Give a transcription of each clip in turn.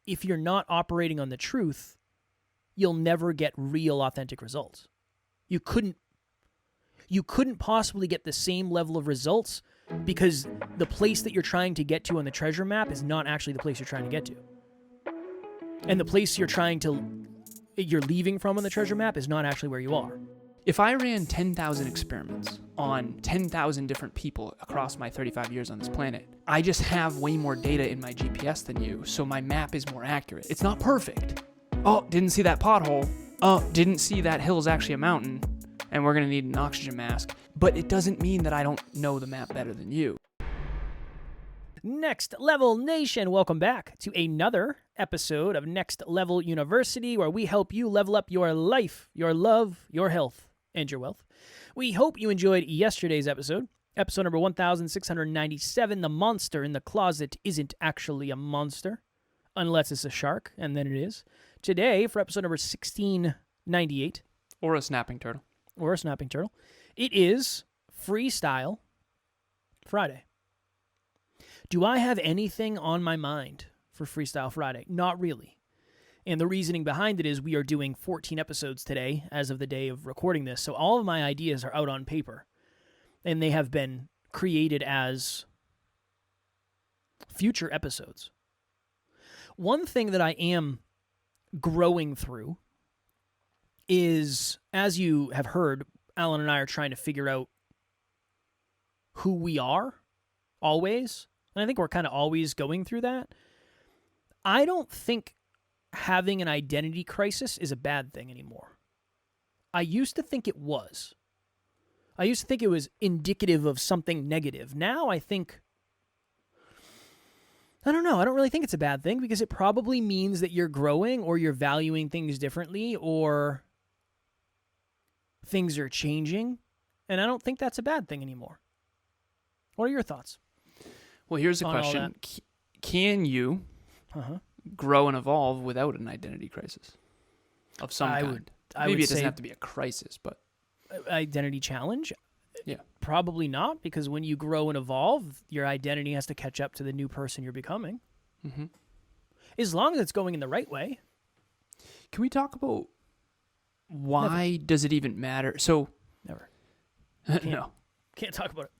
if you're not operating on the truth, you'll never get real, authentic results. You couldn't possibly get the same level of results because the place that you're trying to get to on the treasure map is not actually the place you're trying to get to. And the place you're leaving from on the treasure map is not actually where you are. If I ran 10,000 experiments on 10,000 different people across my 35 years on this planet, I just have way more data in my GPS than you, so my map is more accurate. It's not perfect. Oh, didn't see that pothole. Oh, didn't see that hill's actually a mountain, and we're going to need an oxygen mask. But it doesn't mean that I don't know the map better than you. Next Level Nation, welcome back to another episode of Next Level University, where we help you level up your life, your love, your health, and your wealth. We hope you enjoyed yesterday's episode number 1697, The Monster in the Closet Isn't Actually a Monster, unless it's a shark, and then it is. Today, for episode number 1698. Or a snapping turtle. It is Freestyle Friday. Do I have anything on my mind for Freestyle Friday? Not really. And the reasoning behind it is we are doing 14 episodes today as of the day of recording this. So all of my ideas are out on paper. And they have been created as future episodes. One thing that I am growing through is, as you have heard, Alan and I are trying to figure out who we are, always. And I think we're kind of always going through that. I don't think having an identity crisis is a bad thing anymore. I used to think it was. I used to think it was indicative of something negative. Now I think, I don't know, I don't really think it's a bad thing because it probably means that you're growing or you're valuing things differently or things are changing. And I don't think that's a bad thing anymore. What are your thoughts? Well, here's a question. Can you grow and evolve without an identity crisis of some kind? Maybe it doesn't have to be a crisis, but... Identity challenge? Yeah. Probably not, because when you grow and evolve, your identity has to catch up to the new person you're becoming. Mm-hmm. As long as it's going in the right way. Can we talk about why does it even matter? So... Never. No. Can't talk about it.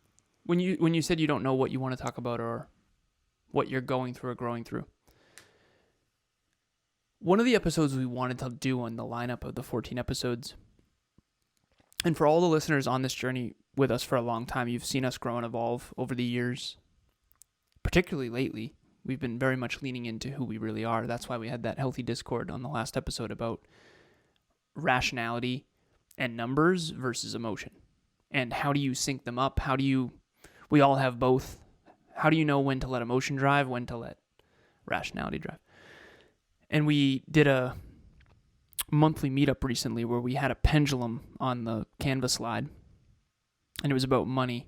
When you said you don't know what you want to talk about or what you're going through or growing through, one of the episodes we wanted to do on the lineup of the 14 episodes, and for all the listeners on this journey with us for a long time, you've seen us grow and evolve over the years, particularly lately. We've been very much leaning into who we really are. That's why we had that healthy discord on the last episode about rationality and numbers versus emotion. And how do you sync them up? We all have both. How do you know when to let emotion drive, when to let rationality drive? And we did a monthly meetup recently where we had a pendulum on the Canvas slide, and it was about money.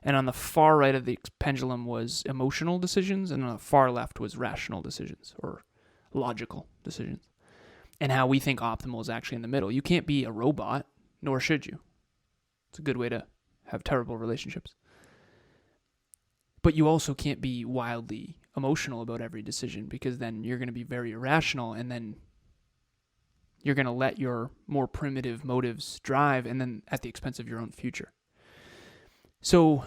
And on the far right of the pendulum was emotional decisions, and on the far left was rational decisions or logical decisions. And how we think optimal is actually in the middle. You can't be a robot, nor should you. It's a good way to have terrible relationships. But you also can't be wildly emotional about every decision, because then you're going to be very irrational, and then you're going to let your more primitive motives drive, and then at the expense of your own future. So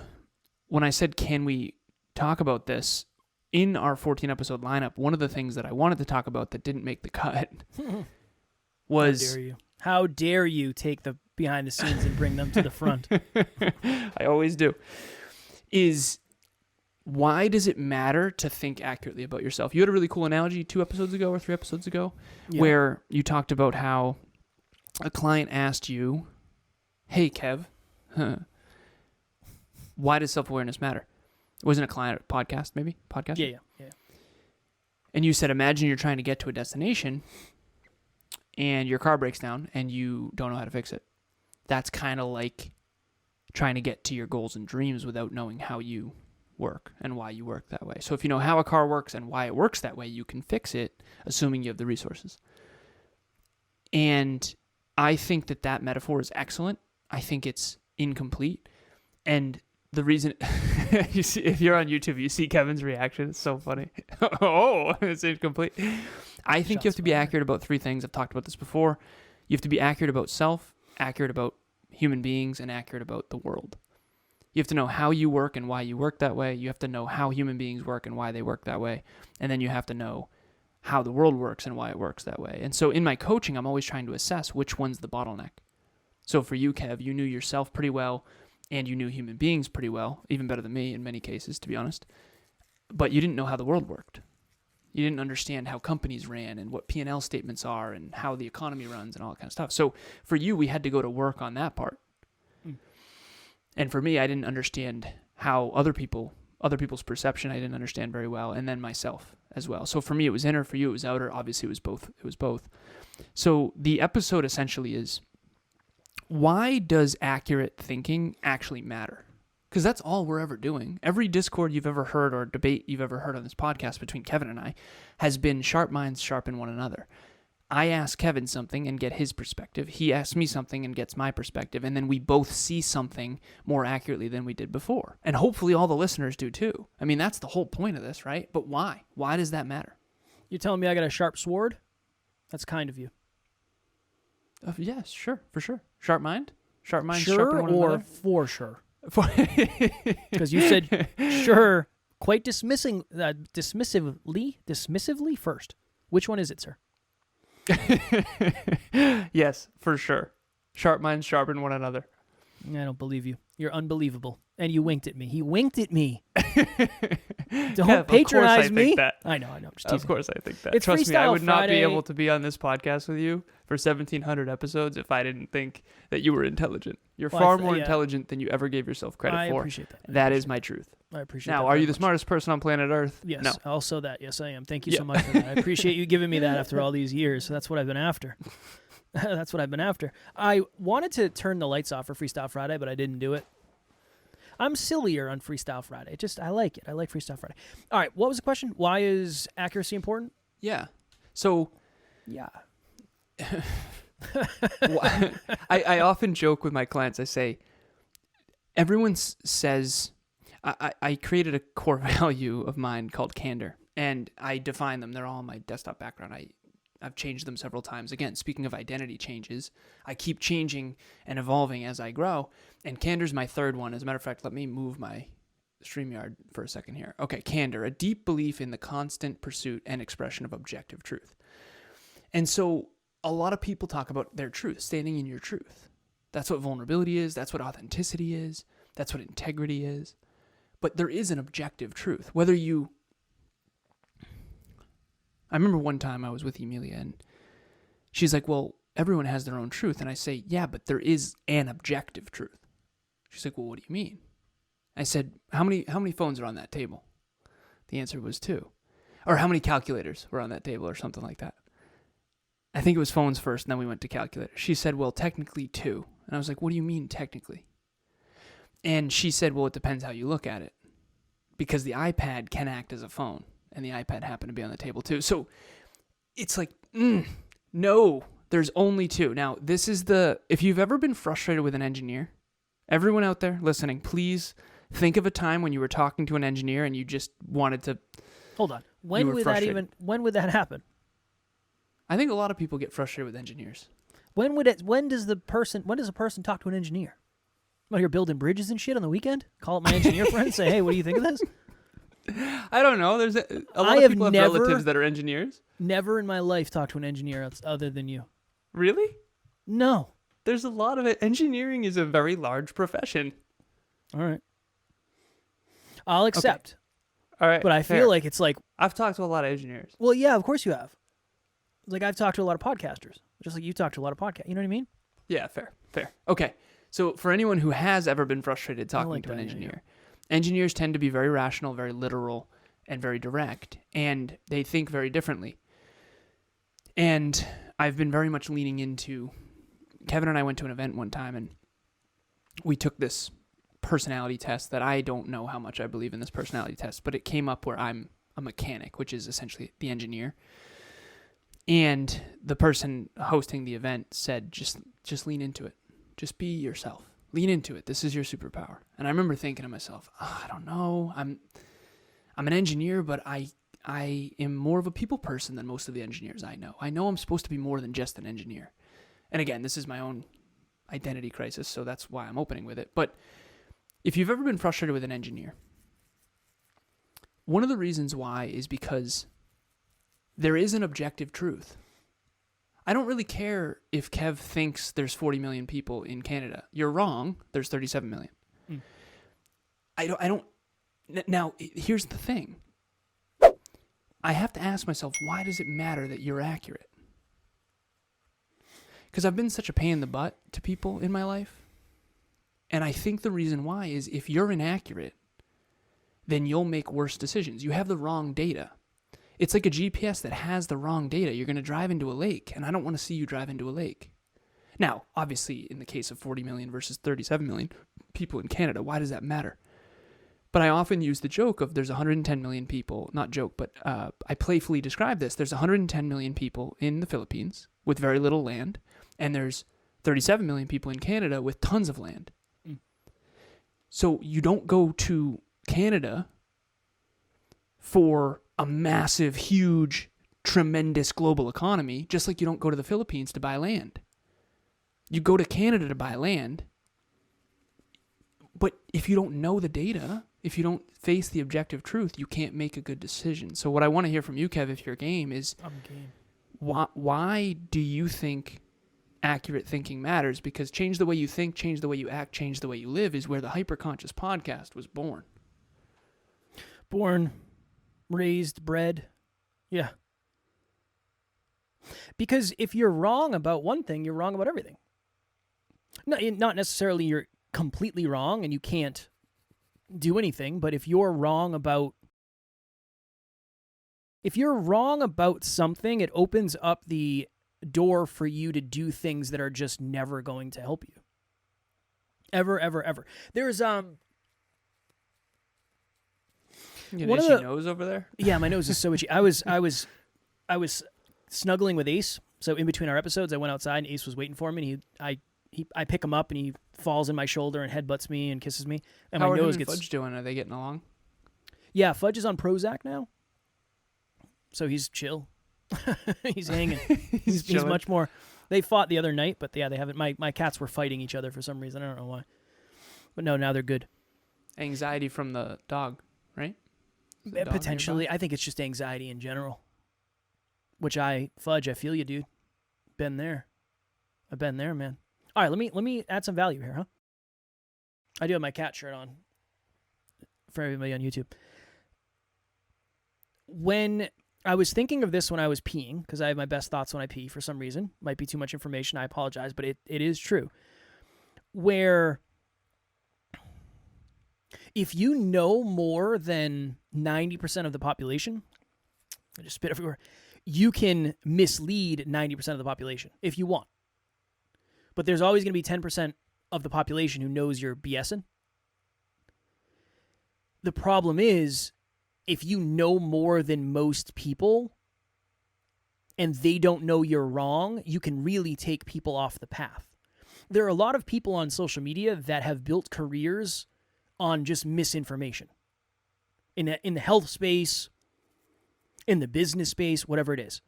when I said, can we talk about this, in our 14-episode lineup, one of the things that I wanted to talk about that didn't make the cut was... How dare you? How dare you take the behind the scenes and bring them to the front? I always do. Is... why does it matter to think accurately about yourself? You had a really cool analogy 2 episodes ago or 3 episodes ago where you talked about how a client asked you, hey, Kev, why does self-awareness matter? Wasn't a client a podcast, maybe? Podcast? Yeah. And you said, imagine you're trying to get to a destination and your car breaks down and you don't know how to fix it. That's kind of like trying to get to your goals and dreams without knowing how you work and why you work that way. So if you know how a car works and why it works that way, you can fix it, assuming you have the resources. And I think that metaphor is excellent. I think it's incomplete. And the reason you see, if you're on YouTube, you see Kevin's reaction. It's so funny. Oh, it's incomplete. I think you have to be accurate about three things. I've talked about this before. You have to be accurate about self, accurate about human beings, and accurate about the world. You have to know how you work and why you work that way. You have to know how human beings work and why they work that way. And then you have to know how the world works and why it works that way. And so in my coaching, I'm always trying to assess which one's the bottleneck. So for you, Kev, you knew yourself pretty well, and you knew human beings pretty well, even better than me in many cases, to be honest. But you didn't know how the world worked. You didn't understand how companies ran and what P&L statements are and how the economy runs and all that kind of stuff. So for you, we had to go to work on that part. And for me, I didn't understand how other people's perception, I didn't understand very well, and then myself as well. So for me, it was inner. For you, it was outer. Obviously, it was both. It was both. So the episode essentially is, why does accurate thinking actually matter? Because that's all we're ever doing. Every Discord you've ever heard or debate you've ever heard on this podcast between Kevin and I has been sharp minds sharpen one another. I ask Kevin something and get his perspective. He asks me something and gets my perspective. And then we both see something more accurately than we did before. And hopefully all the listeners do too. I mean, that's the whole point of this, right? But why? Why does that matter? You're telling me I got a sharp sword? That's kind of you. Yes, sure, for sure. Sharp mind? Sharp mind sure sharpen one or another? for sure? Because you said sure quite dismissively first. Which one is it, sir? Yes, for sure. Sharp minds sharpen one another. I don't believe you. You're unbelievable. And you winked at me. He winked at me. Don't patronize me. That. I know. I'm just teasing. Of course I think that. It's Trust me, I Freestyle would not be Friday. able to be on this podcast with you for 1,700 episodes if I didn't think that you were intelligent. You're far more intelligent than you ever gave yourself credit for. I appreciate that. That is my truth. I appreciate that. Now, are you the smartest person on planet Earth? Yes. No. Also that. Yes, I am. Thank you so much for that. I appreciate you giving me that after all these years. So that's what I've been after. That's what I've been after. I wanted to turn the lights off for Freestyle Friday, but I didn't do it. I'm sillier on Freestyle Friday. I like it. I like Freestyle Friday. All right. What was the question? Why is accuracy important? Yeah. So, yeah. I often joke with my clients. I say, everyone says, I created a core value of mine called candor, and I define them. They're all in my desktop background. I've changed them several times. Again, speaking of identity changes, I keep changing and evolving as I grow, and candor's my third one. As a matter of fact, let me move my StreamYard for a second here. Okay, candor, a deep belief in the constant pursuit and expression of objective truth. And so a lot of people talk about their truth, standing in your truth. That's what vulnerability is. That's what authenticity is. That's what integrity is. But there is an objective truth. I remember one time I was with Emilia and she's like, well, everyone has their own truth. And I say, yeah, but there is an objective truth. She's like, well, what do you mean? I said, how many phones are on that table? The answer was 2. Or how many calculators were on that table or something like that. I think it was phones first, and then we went to calculators. She said, well, technically 2. And I was like, what do you mean technically? And she said, well, it depends how you look at it. Because the iPad can act as a phone, and the iPad happened to be on the table too. So it's like, no, there's only 2. Now, if you've ever been frustrated with an engineer, everyone out there listening, please think of a time when you were talking to an engineer and you just wanted to... Hold on. When would that happen? I think a lot of people get frustrated with engineers. When does a person talk to an engineer? I'm out here building bridges and shit on the weekend? Call up my engineer friend and say, hey, what do you think of this? I don't know. There's a lot of people have relatives that are engineers. Never in my life talked to an engineer other than you. Really? No. There's a lot of it. Engineering is a very large profession. All right. I'll accept. Okay. All right. But I feel like it's like... I've talked to a lot of engineers. Well, yeah, of course you have. Like, I've talked to a lot of podcasters. Just like you talked to a lot of podcasts. You know what I mean? Yeah, fair. Okay. So for anyone who has ever been frustrated talking to an engineer, engineers tend to be very rational, very literal, and very direct, and they think very differently. And I've been very much leaning into... Kevin and I went to an event one time, and we took this personality test that I don't know how much I believe in this personality test, but it came up where I'm a mechanic, which is essentially the engineer. And the person hosting the event said, just lean into it. Just be yourself. Lean into it. This is your superpower. And I remember thinking to myself, I don't know. I'm an engineer, but I am more of a people person than most of the engineers I know. I know I'm supposed to be more than just an engineer. And again, this is my own identity crisis, so that's why I'm opening with it. But if you've ever been frustrated with an engineer, one of the reasons why is because there is an objective truth. I don't really care if Kev thinks there's 40 million people in Canada. You're wrong. There's 37 million. Mm. I don't. Now, here's the thing. I have to ask myself, why does it matter that you're accurate? Because I've been such a pain in the butt to people in my life. And I think the reason why is if you're inaccurate, then you'll make worse decisions. You have the wrong data. It's like a GPS that has the wrong data. You're going to drive into a lake, and I don't want to see you drive into a lake. Now, obviously, in the case of 40 million versus 37 million people in Canada, why does that matter? But I often use the joke of there's 110 million people, not joke, but I playfully describe this. There's 110 million people in the Philippines with very little land, and there's 37 million people in Canada with tons of land. Mm. So you don't go to Canada for a massive, huge, tremendous global economy, just like you don't go to the Philippines to buy land. You go to Canada to buy land, but if you don't know the data, if you don't face the objective truth, you can't make a good decision. So what I want to hear from you, Kev, if you're game, is why do you think accurate thinking matters? Because change the way you think, change the way you act, change the way you live is where the Hyperconscious podcast was born. Born, raised, bred. Yeah. Because if you're wrong about one thing, you're wrong about everything. No, not necessarily you're completely wrong and you can't do anything, but if you're wrong about something, it opens up the door for you to do things that are just never going to help you. Ever, ever, ever. There's You have an itchy nose over there? Yeah, my nose is so itchy. I was snuggling with Ace, so in between our episodes, I went outside and Ace was waiting for me, and I pick him up and he falls in my shoulder and headbutts me and kisses me, and How my are nose him and gets. Fudge doing? Are they getting along? Yeah, Fudge is on Prozac now, so he's chill. He's hanging. he's much more. They fought the other night, but yeah, they haven't. My cats were fighting each other for some reason. I don't know why, but no, now they're good. Anxiety from the dog, right? Potentially, I think it's just anxiety in general. Which Fudge, I feel you, dude. Been there. I've been there, man. All right, let me add some value here, huh? I do have my cat shirt on for everybody on YouTube. When I was thinking of this when I was peeing, because I have my best thoughts when I pee for some reason. Might be too much information, I apologize, but it is true. Where if you know more than 90% of the population, I just spit everywhere, you can mislead 90% of the population if you want. But there's always going to be 10% of the population who knows you're BSing. The problem is, if you know more than most people and they don't know you're wrong, you can really take people off the path. There are a lot of people on social media that have built careers on just misinformation. In the health space, in the business space, whatever it is.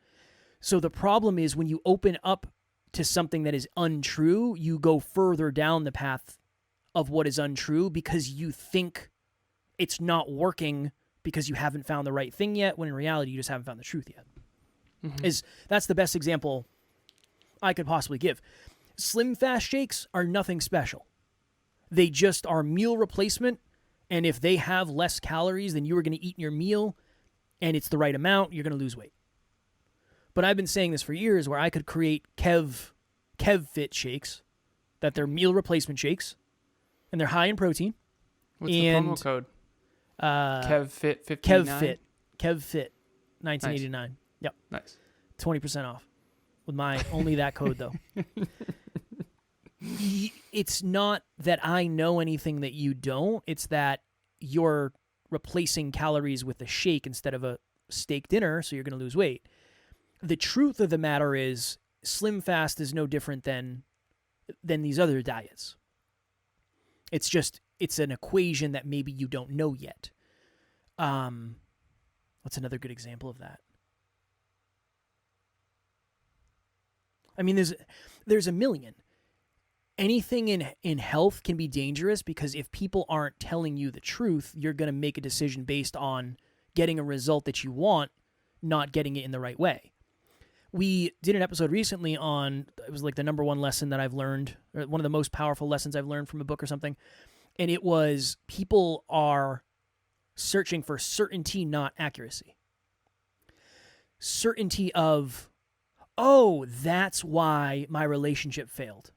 So the problem is when you open up to something that is untrue, you go further down the path of what is untrue because you think it's not working because you haven't found the right thing yet, when in reality you just haven't found the truth yet. Mm-hmm. That's the best example I could possibly give. Slim Fast shakes are nothing special. They just are meal replacement, and if they have less calories than you were going to eat in your meal, and it's the right amount, you're going to lose weight. But I've been saying this for years, where I could create Kev Fit shakes, that they're meal replacement shakes, and they're high in protein. What's the promo code? Kev Fit 59? Kev Fit 1989. Nice. Yep. Nice. 20% off with my only that code though. It's not that I know anything that you don't. It's that you're replacing calories with a shake instead of a steak dinner, so you're going to lose weight. The truth of the matter is, Slim Fast is no different than these other diets. It's an equation that maybe you don't know yet. What's another good example of that? I mean, there's a million. Anything in health can be dangerous because if people aren't telling you the truth, you're going to make a decision based on getting a result that you want, not getting it in the right way. We did an episode recently on, it was like the number one lesson that I've learned, or one of the most powerful lessons I've learned from a book or something. And it was people are searching for certainty, not accuracy. Certainty of, oh, that's why my relationship failed.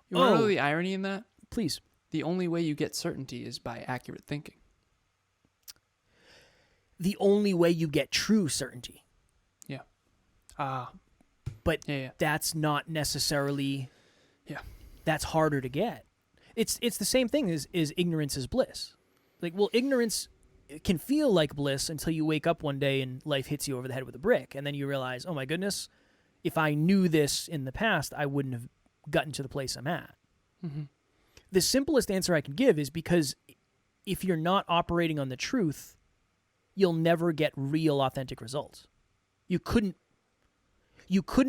You want to know the irony in that? Please. The only way you get certainty is by accurate thinking. The only way you get true certainty. Yeah. But yeah. That's not necessarily... Yeah. That's harder to get. It's the same thing as ignorance is bliss. Like, well, ignorance can feel like bliss until you wake up one day and life hits you over the head with a brick. And then you realize, oh my goodness, if I knew this in the past, I wouldn't have gotten to the place I'm at. Mm-hmm. The simplest answer I can give is because if you're not operating on the truth, you'll never get real, authentic results. You couldn't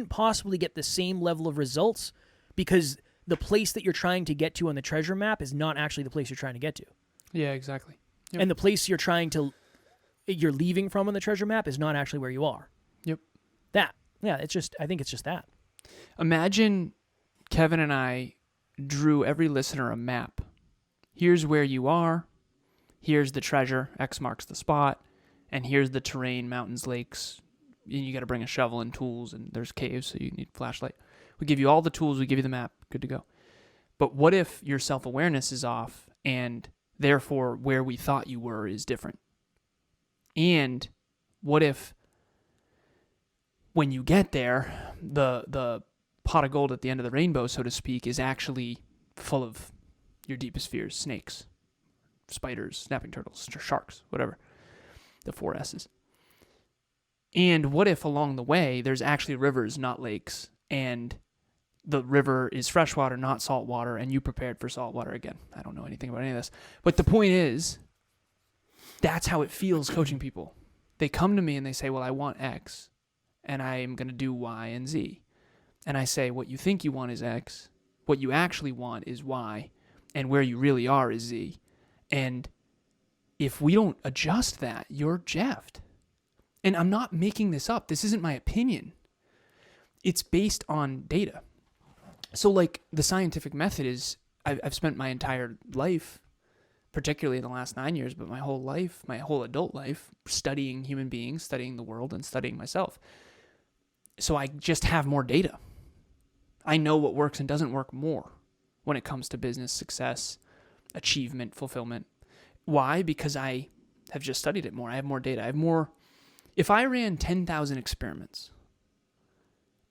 possibly get the same level of results because the place that you're trying to get to on the treasure map is not actually the place you're trying to get to. Yeah, exactly. Yep. And the place you're leaving from on the treasure map is not actually where you are. Yep. I think it's just that. Imagine Kevin and I drew every listener a map. Here's where you are. Here's the treasure. X marks the spot. And here's the terrain, mountains, lakes. And you got to bring a shovel and tools, and there's caves, so you need a flashlight. We give you all the tools. We give you the map. Good to go. But what if your self-awareness is off, and therefore where we thought you were is different? And what if when you get there, the pot of gold at the end of the rainbow, so to speak, is actually full of your deepest fears, snakes, spiders, snapping turtles, sharks, whatever, the 4 S's. And what if along the way there's actually rivers, not lakes, and the river is freshwater, not saltwater, and you prepared for saltwater again? I don't know anything about any of this. But the point is, that's how it feels coaching people. They come to me and they say, well, I want X, and I am going to do Y and Z. And I say, what you think you want is X, what you actually want is Y, and where you really are is Z. And if we don't adjust that, you're jeffed. And I'm not making this up. This isn't my opinion. It's based on data. So, like, the scientific method is, I've spent my entire life, particularly in the last 9 years, but my whole life, my whole adult life, studying human beings, studying the world, and studying myself. So I just have more data. I know what works and doesn't work more when it comes to business success, achievement, fulfillment. Why? Because I have just studied it more. I have more data. I have more. If I ran 10,000 experiments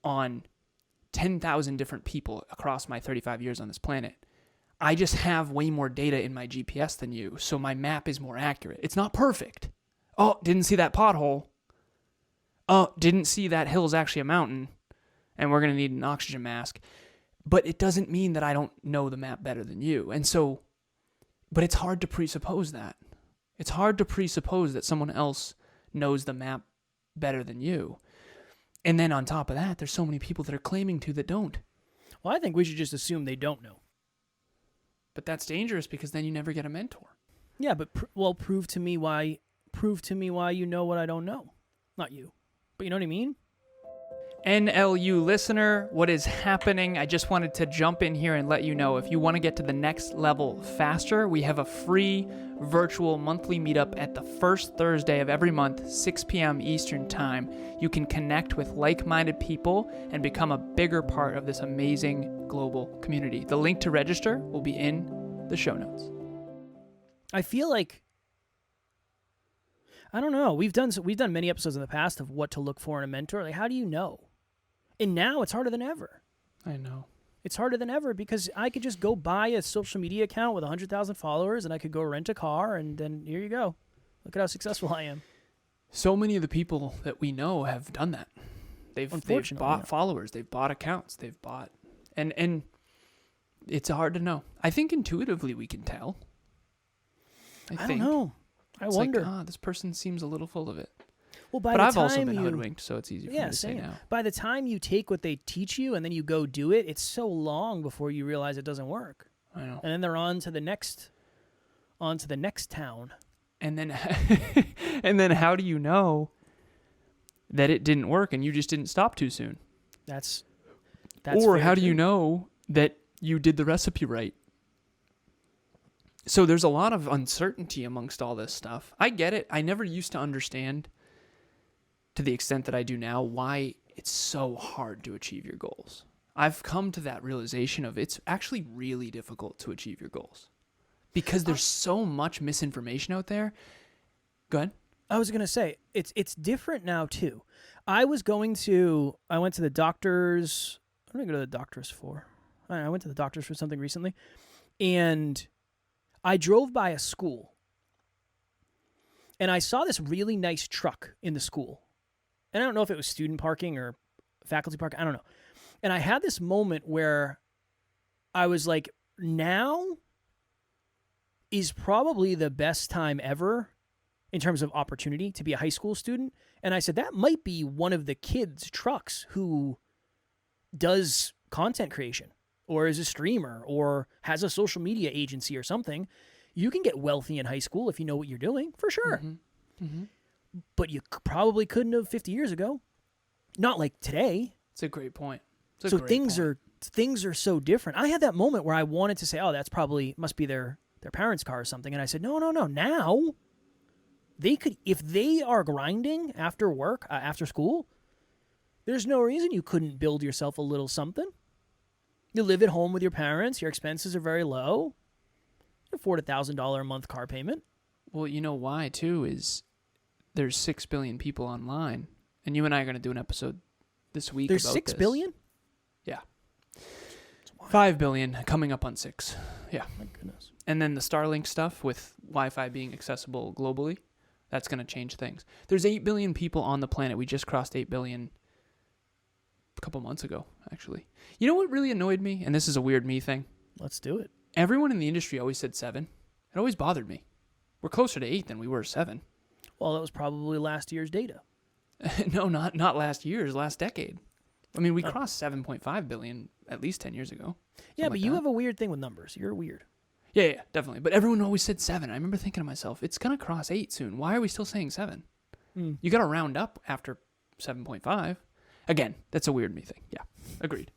on 10,000 different people across my 35 years on this planet, I just have way more data in my GPS than you, so my map is more accurate. It's not perfect. Oh, didn't see that pothole. Oh, didn't see that hill's actually a mountain, and we're going to need an oxygen mask. But it doesn't mean that I don't know the map better than you. And so, but it's hard to presuppose that. It's hard to presuppose that someone else knows the map better than you. And then on top of that, there's so many people that are claiming to that don't. Well, I think we should just assume they don't know. But that's dangerous because then you never get a mentor. Yeah, but prove to me why you know what I don't know. Not you. But you know what I mean? NLU listener, what is happening? I just wanted to jump in here and let you know, if you want to get to the next level faster, we have a free virtual monthly meetup at the first Thursday of every month, 6 p.m. Eastern Time. You can connect with like-minded people and become a bigger part of this amazing global community. The link to register will be in the show notes. I feel like, I don't know, we've done many episodes in the past of what to look for in a mentor. Like, how do you know? And now it's harder than ever. I know. It's harder than ever because I could just go buy a social media account with 100,000 followers and I could go rent a car and then here you go. Look at how successful I am. So many of the people that we know have done that. They've bought followers. They've bought accounts. They've bought... And It's hard to know. I think intuitively we can tell. I don't know. I It's wonder. like, this person seems a little full of it. Well, by But the I've time also been you, hoodwinked, so it's easy for me to say now. By the time you take what they teach you and then you go do it, it's so long before you realize it doesn't work. I know. And then they're on to the next town. And then, and then how do you know that it didn't work and you just didn't stop too soon? That's or fair how do too. you know that you did the recipe right? So there's a lot of uncertainty amongst all this stuff. I get it. I never used to understand, to the extent that I do now, why it's so hard to achieve your goals. I've come to that realization of it's actually really difficult to achieve your goals because there's so much misinformation out there. Go ahead. I was going to say, it's different now too. I went to the doctor's. What did I go to the doctor's for? I went to the doctor's for something recently, and I drove by a school, and I saw this really nice truck in the school. And I don't know if it was student parking or faculty parking. I don't know. And I had this moment where I was like, now is probably the best time ever in terms of opportunity to be a high school student. And I said, that might be one of the kids' trucks who does content creation or is a streamer or has a social media agency or something. You can get wealthy in high school if you know what you're doing, for sure. Mm-hmm. Mm-hmm. But you probably couldn't have 50 years ago. Not like today. It's a great point. So things are so different. I had that moment where I wanted to say, oh, that's probably must be their parents' car or something. And I said, no. Now they could, if they are grinding after work, after school, there's no reason you couldn't build yourself a little something. You live at home with your parents. Your expenses are very low. You afford $1,000 a month car payment. Well, you know why, too, is there's 6 billion people online. And you and I are going to do an episode this week There's about 6 this. billion? Yeah. 5 billion, coming up on 6. Yeah. My goodness. And then the Starlink stuff with Wi-Fi being accessible globally, that's going to change things. There's 8 billion people on the planet. We just crossed 8 billion a couple months ago, actually. You know what really annoyed me? And this is a weird me thing. Let's do it. Everyone in the industry always said 7. It always bothered me. We're closer to 8 than we were 7. Well, that was probably last year's data. No, not last year's, last decade. I mean, we crossed 7.5 billion at least 10 years ago. Yeah, but like you that. have a weird thing with numbers. You're weird. Yeah, definitely. But everyone always said 7. I remember thinking to myself, it's going to cross 8 soon. Why are we still saying 7? You got to round up after 7.5. Again, that's a weird me thing. Yeah, agreed.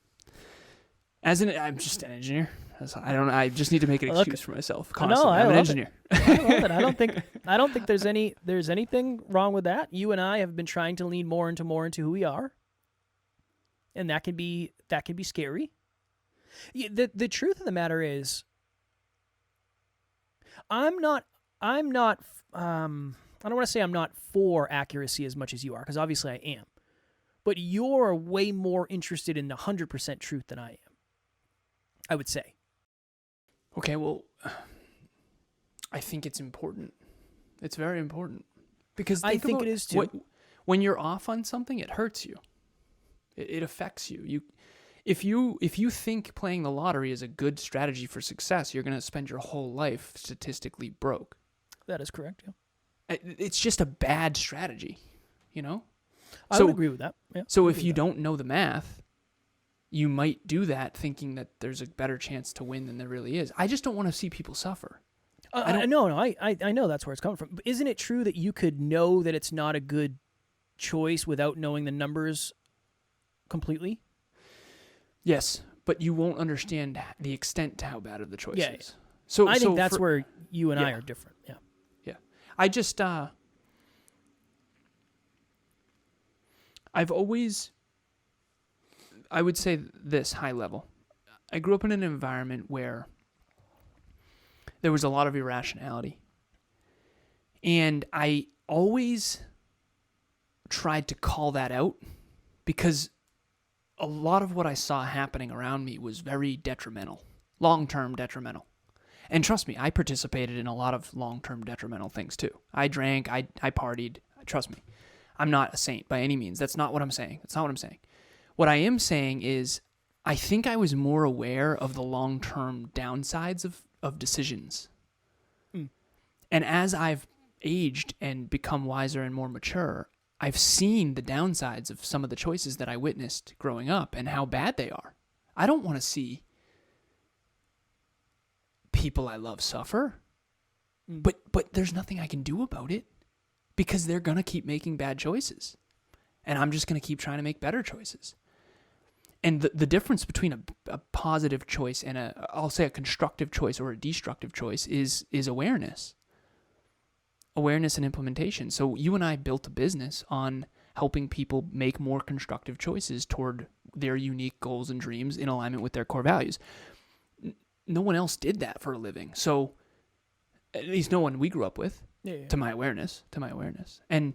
I'm just an engineer. I just need to make an excuse for myself constantly. I'm an engineer. I love it. I don't think there's anything wrong with that. You and I have been trying to lean more into who we are. And that can be scary. The truth of the matter is, I don't want to say I'm not for accuracy as much as you are, because obviously I am. But you're way more interested in 100% truth than I am, I would say. Okay, well, I think it's important. It's very important. Because I think it is too. When you're off on something, it hurts you. It affects you. If you think playing the lottery is a good strategy for success, you're going to spend your whole life statistically broke. That is correct, yeah. It's just a bad strategy, you know? I would agree with that. Yeah, so if you don't know the math, you might do that thinking that there's a better chance to win than there really is. I just don't want to see people suffer. I know that's where it's coming from. But isn't it true that you could know that it's not a good choice without knowing the numbers completely? Yes, but you won't understand the extent to how bad of the choice is. Yeah. So I think that's where you and I yeah. are different. Yeah. Yeah. I just I've always, I would say this high level. I grew up in an environment where there was a lot of irrationality. And I always tried to call that out because a lot of what I saw happening around me was very detrimental, long-term detrimental. And trust me, I participated in a lot of long-term detrimental things too. I drank, I partied, trust me. I'm not a saint by any means. That's not what I'm saying. That's not what I'm saying. What I am saying is I think I was more aware of the long-term downsides of decisions. Mm. And as I've aged and become wiser and more mature, I've seen the downsides of some of the choices that I witnessed growing up and how bad they are. I don't want to see people I love suffer, but there's nothing I can do about it because they're going to keep making bad choices. And I'm just going to keep trying to make better choices. And the difference between a positive choice and I'll say a constructive choice or a destructive choice is awareness. Awareness and implementation. So you and I built a business on helping people make more constructive choices toward their unique goals and dreams in alignment with their core values. No one else did that for a living. So at least no one we grew up with, to my awareness. And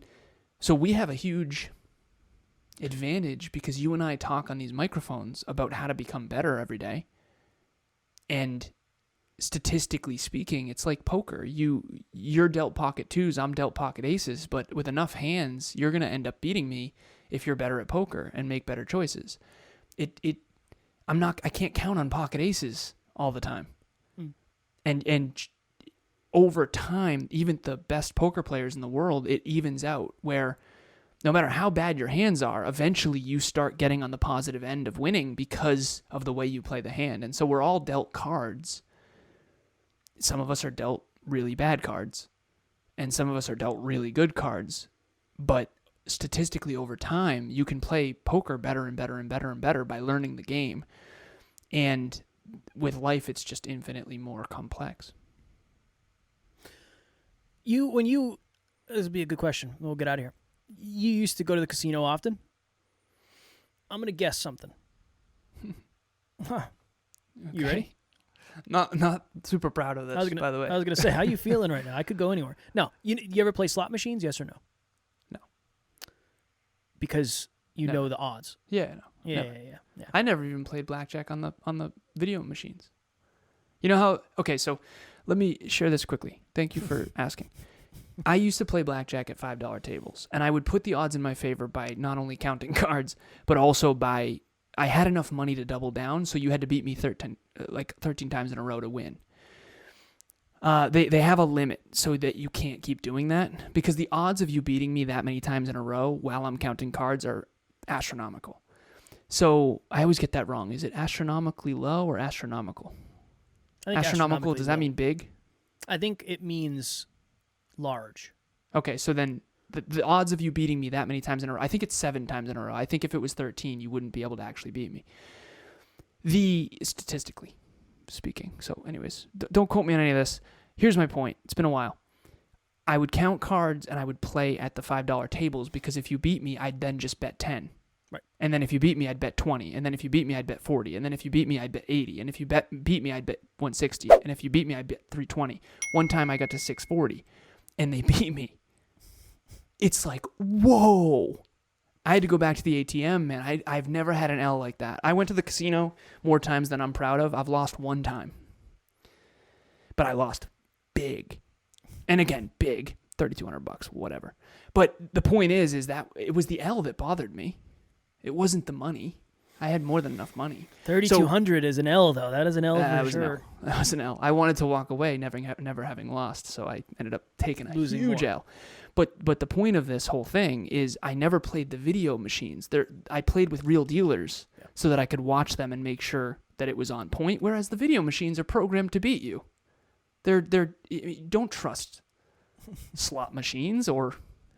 so we have a huge advantage because you and I talk on these microphones about how to become better every day. And statistically speaking, it's like poker. You're dealt pocket twos, I'm dealt pocket aces, but with enough hands, you're going to end up beating me if you're better at poker and make better choices. I can't count on pocket aces all the time. And over time, even the best poker players in the world, it evens out where no matter how bad your hands are, eventually you start getting on the positive end of winning because of the way you play the hand. And so we're all dealt cards. Some of us are dealt really bad cards, and some of us are dealt really good cards. But statistically over time, you can play poker better and better and better and better by learning the game. And with life, it's just infinitely more complex. This would be a good question. We'll get out of here. You used to go to the casino often? I'm going to guess something. Huh. You ready? Not super proud of this, by the way. I was going to say, how you feeling right now? I could go anywhere. No. You ever play slot machines, yes or no? No. Because you know the odds. Yeah, no. Yeah. I never even played blackjack on the video machines. You know how... Okay, so let me share this quickly. Thank you for asking. I used to play blackjack at $5 tables, and I would put the odds in my favor by not only counting cards, but also by... I had enough money to double down, so you had to beat me 13 times in a row to win. They have a limit so that you can't keep doing that, because the odds of you beating me that many times in a row while I'm counting cards are astronomical. So I always get that wrong. Is it astronomically low or astronomical? I think astronomical, does that low. mean big? I think it means large. Okay, so then the odds of you beating me that many times in a row, I think it's 7 times in a row. I think if it was 13, you wouldn't be able to actually beat me. Statistically speaking. So anyways, don't quote me on any of this. Here's my point. It's been a while. I would count cards and I would play at the $5 tables because if you beat me, I'd then just bet 10. Right. And then if you beat me, I'd bet 20. And then if you beat me, I'd bet 40. And then if you beat me, I'd bet 80. And if you beat me, I'd bet 160. And if you beat me, I'd bet 320. One time I got to 640 and they beat me. It's like, whoa. I had to go back to the ATM, man. I've never had an L like that. I went to the casino more times than I'm proud of. I've lost one time. But I lost big. And again, big. $3,200, whatever. But the point is that it was the L that bothered me. It wasn't the money. I had more than enough money. 3,200 is an L, though. That is an L for sure. That was an L. I wanted to walk away, never having lost, so I ended up taking a huge L. But the point of this whole thing is I never played the video machines. I played with real dealers so that I could watch them and make sure that it was on point, whereas the video machines are programmed to beat you. Don't trust slot machines or...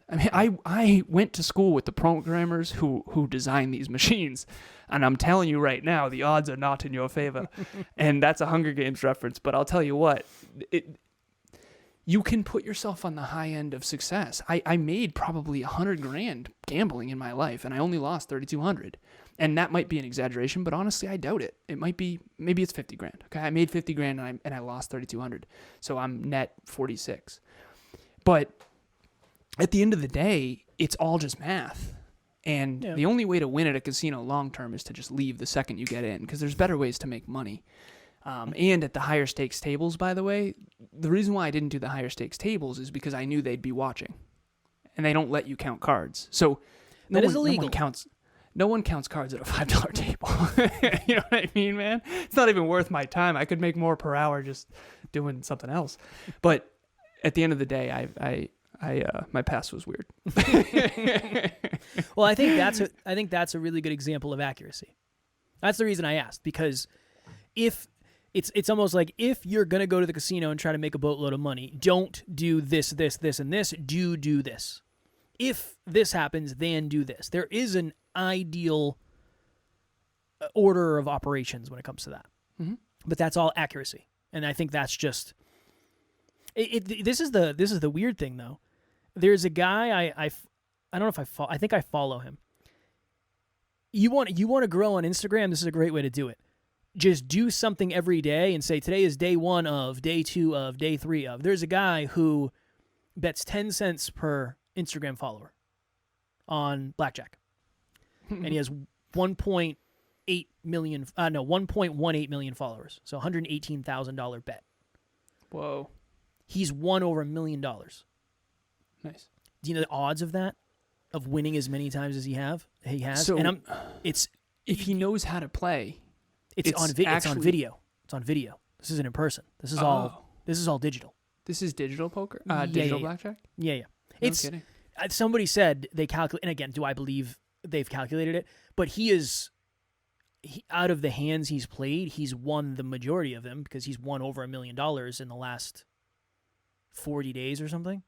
I mean, I went to school with the programmers who designed these machines, and I'm telling you right now, the odds are not in your favor. And that's a Hunger Games reference, but I'll tell you what, you can put yourself on the high end of success. I made probably $100,000 gambling in my life, and I only lost $3,200. And that might be an exaggeration, but honestly, I doubt it. It might be, maybe it's $50,000. Okay, I made $50,000 and I lost $3,200, so I'm net 46. But at the end of the day, it's all just math. And the only way to win at a casino long-term is to just leave the second you get in, because there's better ways to make money. And at the higher stakes tables, by the way, the reason why I didn't do the higher stakes tables is because I knew they'd be watching. And they don't let you count cards. So that is illegal. No one counts. no one counts cards at a $5 table. You know what I mean, man? It's not even worth my time. I could make more per hour just doing something else. But at the end of the day, I my past was weird. Well, I think that's a really good example of accuracy. That's the reason I asked, because if it's almost like, if you're gonna go to the casino and try to make a boatload of money, don't do this, this, this, and this. Do this. If this happens, then do this. There is an ideal order of operations when it comes to that. Mm-hmm. But that's all accuracy, and I think that's just this is the weird thing, though. There's a guy I don't know if I think I follow him. You want to grow on Instagram, this is a great way to do it. Just do something every day and say, today is day 1 of, day 2 of, day 3 of. There's a guy who bets 10 cents per Instagram follower on blackjack. And he has 1.18 million followers. So $118,000 bet. Whoa. He's won over $1 million. Nice. Do you know the odds of that? Of winning as many times as he has? So, and if he knows how to play, it's on video. It's on video. This isn't in person. This is all digital. This is digital poker? Digital blackjack? Yeah. No It's kidding. Somebody said they calculate, and again, do I believe they've calculated it? But out of the hands he's played, he's won the majority of them, because he's won over $1 million in the last 40 days or something.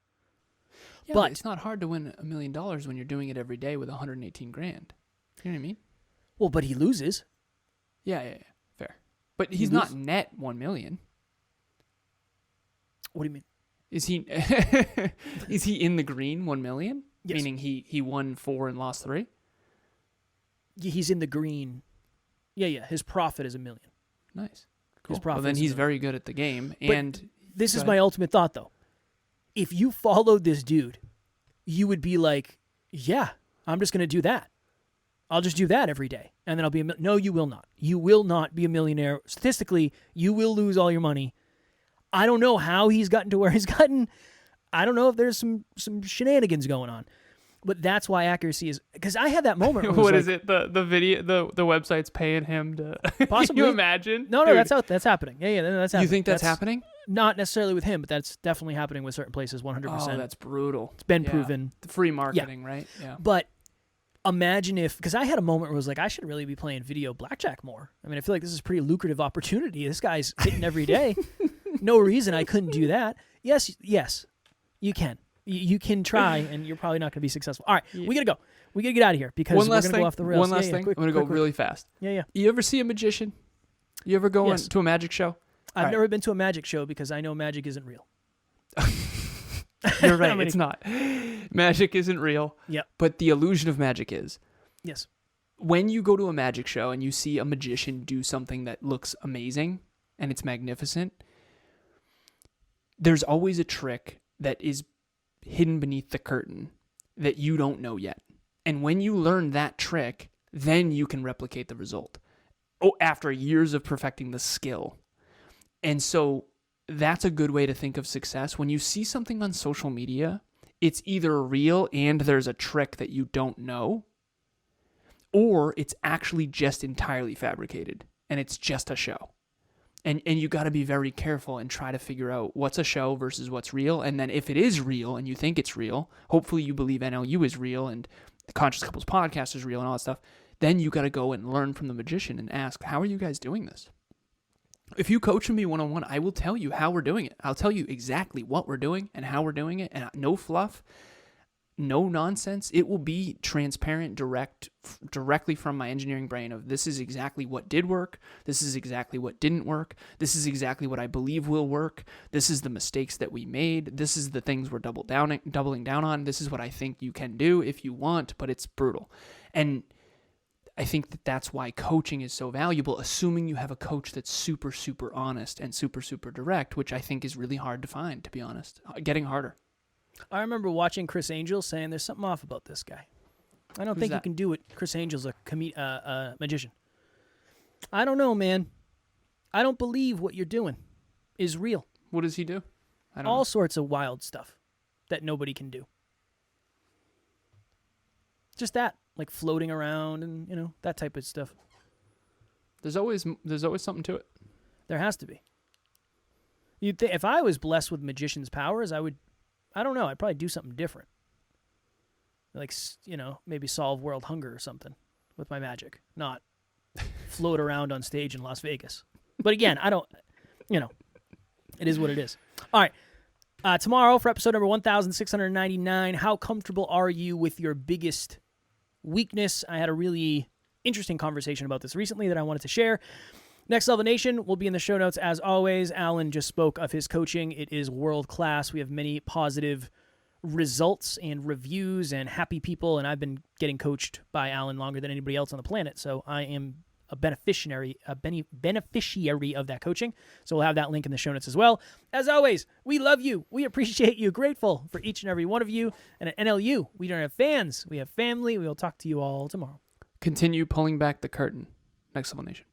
Yeah, but it's not hard to win $1 million when you're doing it every day with 118 grand. You know what I mean? Well, but he loses. Yeah, fair. But he's not net 1 million. What do you mean? Is he is he in the green 1 million? Yes. Meaning he won 4 and lost 3? He's in the green. Yeah. His profit is $1 million. Nice. Cool. His profit Well, then is he's $1 million. very good at the game. But and this is my ultimate thought, though. If you followed this dude, you would be like, yeah, I'm just going to do that. I'll just do that every day, and then I'll be no, you will not. You will not be a millionaire. Statistically, you will lose all your money. I don't know how he's gotten to where he's gotten. I don't know if there's some shenanigans going on. But that's why accuracy is, because I had that moment. Where what is it? The video, the website's paying him to. Possibly. Can you imagine? No, Dude, that's happening. Yeah, that's happening. You think that's happening? Not necessarily with him, but that's definitely happening with certain places. 100%. Oh, that's brutal. It's been proven. The free marketing, right? Yeah. But imagine if, because I had a moment where I was like, I should really be playing video blackjack more. I mean, I feel like this is a pretty lucrative opportunity. This guy's hitting every day. No reason I couldn't do that. Yes, you can. You can try, and you're probably not going to be successful. All right, we got to go. We got to get out of here because we're going to go off the rails. One last thing. Quick, I'm going to go really fast. Yeah. You ever see a magician? You ever go to a magic show? I've never been to a magic show because I know magic isn't real. You're right. It's not. Magic isn't real. Yep. But the illusion of magic is. Yes. When you go to a magic show and you see a magician do something that looks amazing and it's magnificent, there's always a trick that is hidden beneath the curtain that you don't know yet. And when you learn that trick, then you can replicate the result. After years of perfecting the skill. And so that's a good way to think of success. When you see something on social media, it's either real and there's a trick that you don't know, or it's actually just entirely fabricated and it's just a show. And you got to be very careful and try to figure out what's a show versus what's real. And then if it is real and you think it's real, hopefully you believe NLU is real and the Conscious Couples podcast is real and all that stuff. Then you got to go and learn from the magician and ask, how are you guys doing this? If you coach me one-on-one, I will tell you how we're doing it. I'll tell you exactly what we're doing and how we're doing it. And no fluff, no nonsense. It will be transparent, directly from my engineering brain of this is exactly what did work. This is exactly what didn't work. This is exactly what I believe will work. This is the mistakes that we made. This is the things we're doubling down on. This is what I think you can do if you want, but it's brutal. And I think that that's why coaching is so valuable, assuming you have a coach that's super, super honest and super, super direct, which I think is really hard to find, to be honest. Getting harder. I remember watching Chris Angel saying there's something off about this guy. I don't think you can do it. Chris Angel's a magician. I don't know, man. I don't believe what you're doing is real. What does he do? I don't know. All sorts of wild stuff that nobody can do. Just that. like floating around and, you know, that type of stuff. There's always something to it. There has to be. If I was blessed with magician's powers, I don't know, I'd probably do something different. Like, you know, maybe solve world hunger or something with my magic, not float around on stage in Las Vegas. But again, I don't, you know, it is what it is. All right. Tomorrow for episode number 1699, how comfortable are you with your biggest weakness? I had a really interesting conversation about this recently that I wanted to share. Next Level Nation will be in the show notes as always. Alan just spoke of his coaching. It is world class. We have many positive results and reviews and happy people, and I've been getting coached by Alan longer than anybody else on the planet, so I am a beneficiary of that coaching. So we'll have that link in the show notes as well. As always, we love you. We appreciate you. Grateful for each and every one of you. And at NLU, we don't have fans. We have family. We will talk to you all tomorrow. Continue pulling back the curtain. Next Level Nation.